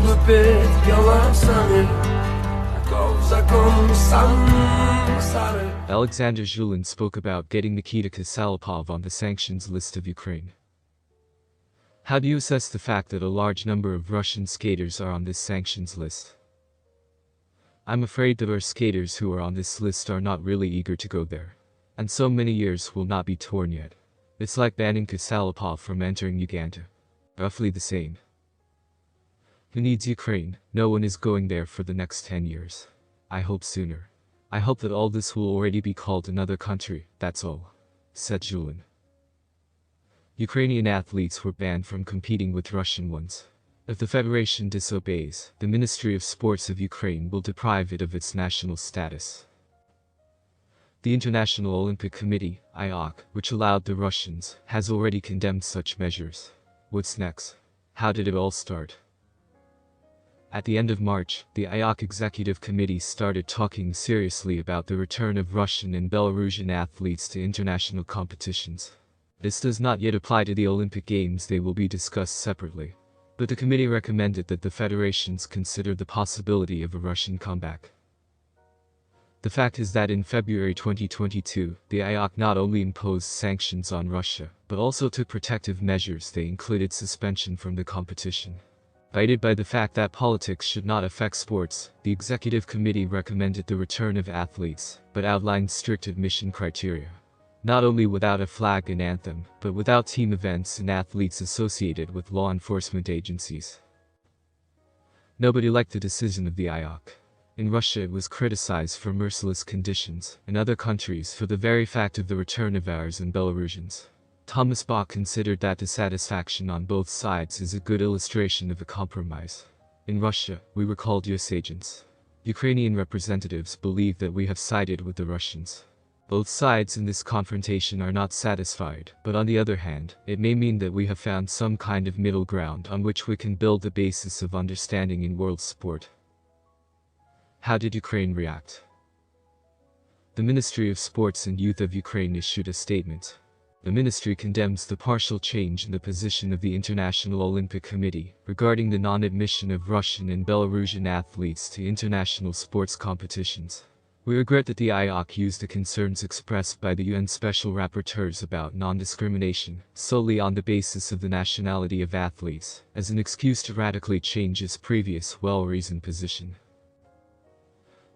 wypyt białasany, taką zakąsam sary. Alexander Zulin spoke about getting Nikita Kasalapov on the sanctions list of Ukraine. How do you assess the fact that a large number of Russian skaters are on this sanctions list? I'm afraid that our skaters who are on this list are not really eager to go there. And so many years will not be torn yet. It's like banning Kasalapov from entering Uganda. Roughly the same. Who needs Ukraine? No one is going there for the next 10 years. I hope sooner. I hope that all this will already be called another country, that's all," said Julin. Ukrainian athletes were banned from competing with Russian ones. If the federation disobeys, the Ministry of Sports of Ukraine will deprive it of its national status. The International Olympic Committee, IOC, which allowed the Russians, has already condemned such measures. What's next? How did it all start? At the end of March, the IOC Executive Committee started talking seriously about the return of Russian and Belarusian athletes to international competitions. This does not yet apply to the Olympic Games, they will be discussed separately. But the committee recommended that the federations consider the possibility of a Russian comeback. The fact is that in February 2022, the IOC not only imposed sanctions on Russia, but also took protective measures. They included suspension from the competition. Guided by the fact that politics should not affect sports, the executive committee recommended the return of athletes, but outlined strict admission criteria. Not only without a flag and anthem, but without team events and athletes associated with law enforcement agencies. Nobody liked the decision of the IOC. In Russia it was criticized for merciless conditions, in other countries for the very fact of the return of ours and Belarusians. Thomas Bach considered that dissatisfaction on both sides is a good illustration of a compromise. In Russia, we were called US agents. Ukrainian representatives believe that we have sided with the Russians. Both sides in this confrontation are not satisfied, but on the other hand, it may mean that we have found some kind of middle ground on which we can build the basis of understanding in world sport. How did Ukraine react? The Ministry of Sports and Youth of Ukraine issued a statement. The ministry condemns the partial change in the position of the International Olympic Committee regarding the non-admission of Russian and Belarusian athletes to international sports competitions. We regret that the IOC used the concerns expressed by the UN Special Rapporteurs about non-discrimination solely on the basis of the nationality of athletes as an excuse to radically change its previous well-reasoned position.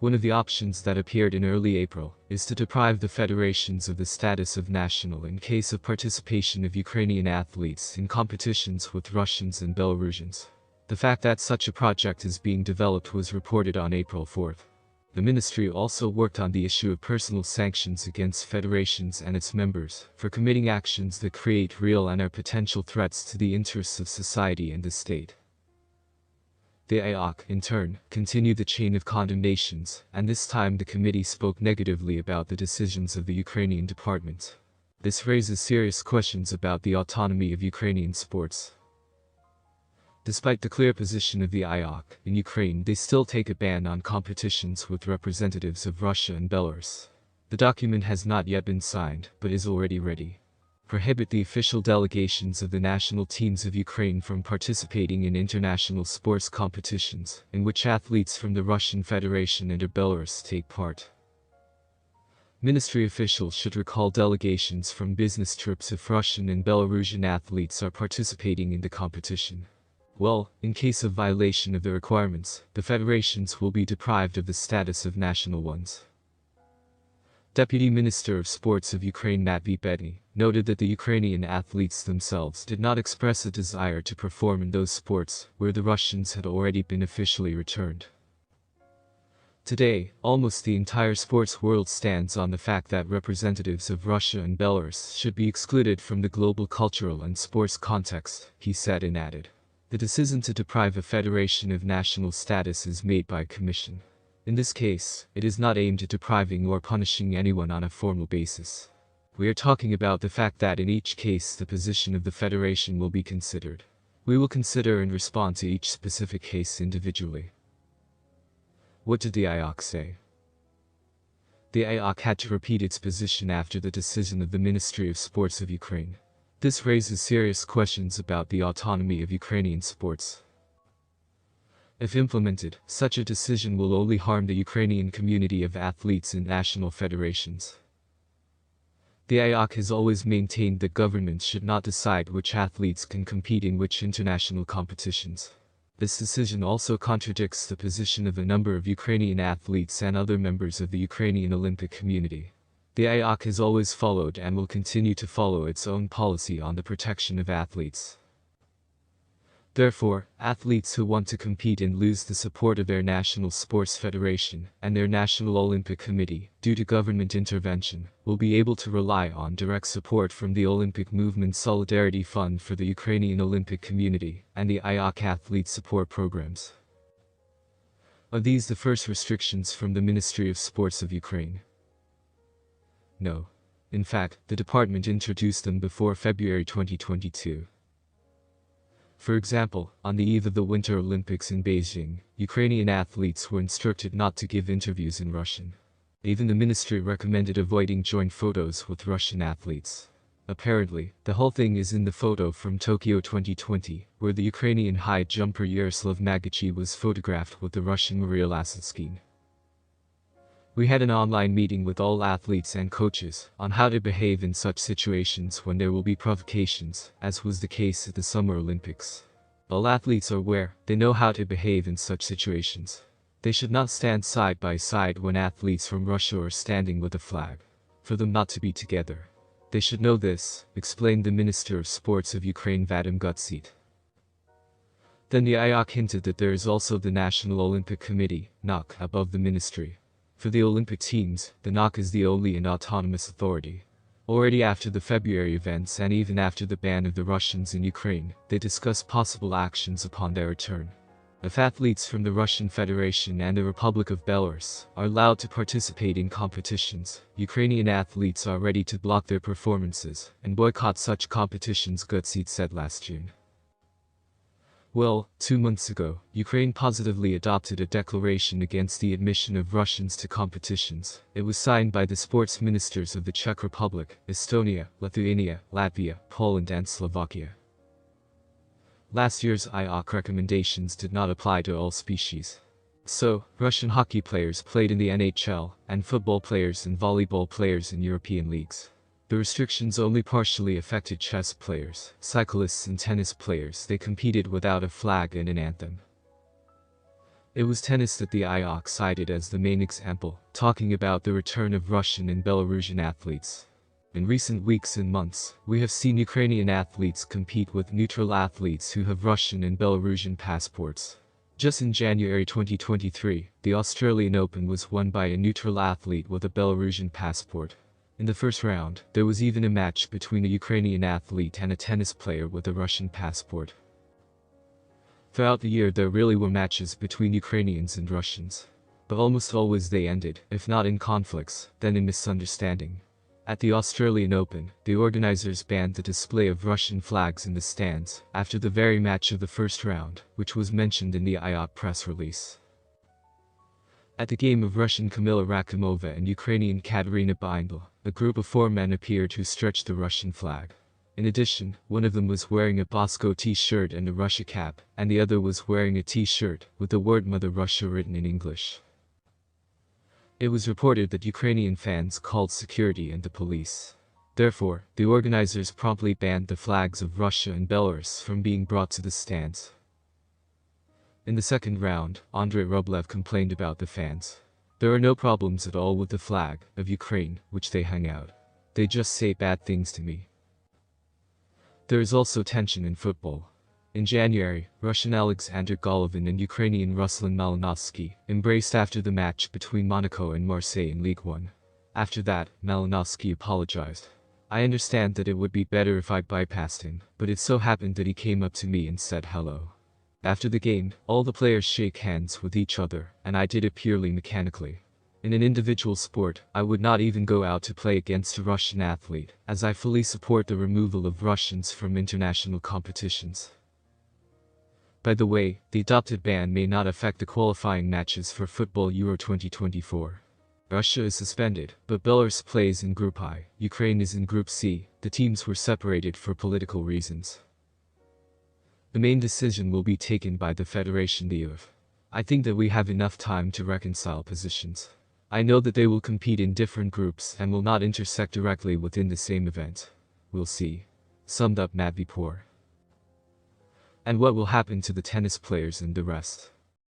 One of the options that appeared in early April is to deprive the federations of the status of national in case of participation of Ukrainian athletes in competitions with Russians and Belarusians. The fact that such a project is being developed was reported on April 4th. The ministry also worked on the issue of personal sanctions against federations and its members for committing actions that create real and are potential threats to the interests of society and the state. The IOC, in turn, continued the chain of condemnations, and this time the committee spoke negatively about the decisions of the Ukrainian department. This raises serious questions about the autonomy of Ukrainian sports. Despite the clear position of the IOC, in Ukraine they still take a ban on competitions with representatives of Russia and Belarus. The document has not yet been signed, but is already ready. Prohibit the official delegations of the national teams of Ukraine from participating in international sports competitions, in which athletes from the Russian Federation and Belarus take part. Ministry officials should recall delegations from business trips if Russian and Belarusian athletes are participating in the competition. Well, in case of violation of the requirements, the federations will be deprived of the status of national ones. Deputy Minister of Sports of Ukraine Matvey Bedny noted that the Ukrainian athletes themselves did not express a desire to perform in those sports where the Russians had already been officially returned. Today, almost the entire sports world stands on the fact that representatives of Russia and Belarus should be excluded from the global cultural and sports context, he said and added. The decision to deprive a federation of national status is made by Commission. In this case, it is not aimed at depriving or punishing anyone on a formal basis. We are talking about the fact that in each case the position of the federation will be considered. We will consider and respond to each specific case individually. What did the IOC say? The IOC had to repeat its position after the decision of the Ministry of Sports of Ukraine. This raises serious questions about the autonomy of Ukrainian sports. If implemented, such a decision will only harm the Ukrainian community of athletes and national federations. The IOC has always maintained that governments should not decide which athletes can compete in which international competitions. This decision also contradicts the position of a number of Ukrainian athletes and other members of the Ukrainian Olympic community. The IOC has always followed and will continue to follow its own policy on the protection of athletes. Therefore, athletes who want to compete and lose the support of their national sports federation and their National Olympic Committee, due to government intervention, will be able to rely on direct support from the Olympic Movement Solidarity Fund for the Ukrainian Olympic community and the IOC athlete support programs. Are these the first restrictions from the Ministry of Sports of Ukraine? No. In fact, the department introduced them before February 2022. For example, on the eve of the Winter Olympics in Beijing, Ukrainian athletes were instructed not to give interviews in Russian. Even the ministry recommended avoiding joint photos with Russian athletes. Apparently, the whole thing is in the photo from Tokyo 2020, where the Ukrainian high jumper Yaroslav Magachi was photographed with the Russian Maria Lasitskin. We had an online meeting with all athletes and coaches on how to behave in such situations when there will be provocations, as was the case at the Summer Olympics. All athletes are aware, they know how to behave in such situations. They should not stand side by side when athletes from Russia are standing with a flag. For them not to be together. They should know this, explained the Minister of Sports of Ukraine Vadim Gutsit. Then the IOC hinted that there is also the National Olympic Committee, NOC, above the ministry. For the Olympic teams, the NOC is the only and autonomous authority. Already after the February events and even after the ban of the Russians in Ukraine, they discuss possible actions upon their return. If athletes from the Russian Federation and the Republic of Belarus are allowed to participate in competitions, Ukrainian athletes are ready to block their performances and boycott such competitions, Gutsit said last June. Well, 2 months ago, Ukraine positively adopted a declaration against the admission of Russians to competitions. It was signed by the sports ministers of the Czech Republic, Estonia, Lithuania, Latvia, Poland and Slovakia. Last year's IOC recommendations did not apply to all species. So, Russian hockey players played in the NHL, and football players and volleyball players in European leagues. The restrictions only partially affected chess players, cyclists and tennis players. They competed without a flag and an anthem. It was tennis that the IOC cited as the main example, talking about the return of Russian and Belarusian athletes. In recent weeks and months, we have seen Ukrainian athletes compete with neutral athletes who have Russian and Belarusian passports. Just in January 2023, the Australian Open was won by a neutral athlete with a Belarusian passport. In the first round, there was even a match between a Ukrainian athlete and a tennis player with a Russian passport. Throughout the year there really were matches between Ukrainians and Russians. But almost always they ended, if not in conflicts, then in misunderstanding. At the Australian Open, the organizers banned the display of Russian flags in the stands, after the very match of the first round, which was mentioned in the IOC press release. At the game of Russian Kamila Rakimova and Ukrainian Katerina Bindel, a group of 4 men appeared who stretched the Russian flag. In addition, one of them was wearing a Bosco t-shirt and a Russia cap, and the other was wearing a t-shirt with the word Mother Russia written in English. It was reported that Ukrainian fans called security and the police. Therefore, the organizers promptly banned the flags of Russia and Belarus from being brought to the stands. In the second round, Andrei Rublev complained about the fans. There are no problems at all with the flag of Ukraine, which they hung out. They just say bad things to me. There is also tension in football. In January, Russian Alexander Golovin and Ukrainian Ruslan Malinovsky embraced after the match between Monaco and Marseille in Ligue 1. After that, Malinovsky apologized. I understand that it would be better if I bypassed him, but it so happened that he came up to me and said hello. After the game, all the players shake hands with each other, and I did it purely mechanically. In an individual sport, I would not even go out to play against a Russian athlete, as I fully support the removal of Russians from international competitions. By the way, the adopted ban may not affect the qualifying matches for Football Euro 2024. Russia is suspended, but Belarus plays in Group I, Ukraine is in Group C. The teams were separated for political reasons. The main decision will be taken by the Federation DUF. I think that we have enough time to reconcile positions. I know that they will compete in different groups and will not intersect directly within the same event. We'll see," summed up Matvey Poor. "And what will happen to the tennis players and the rest?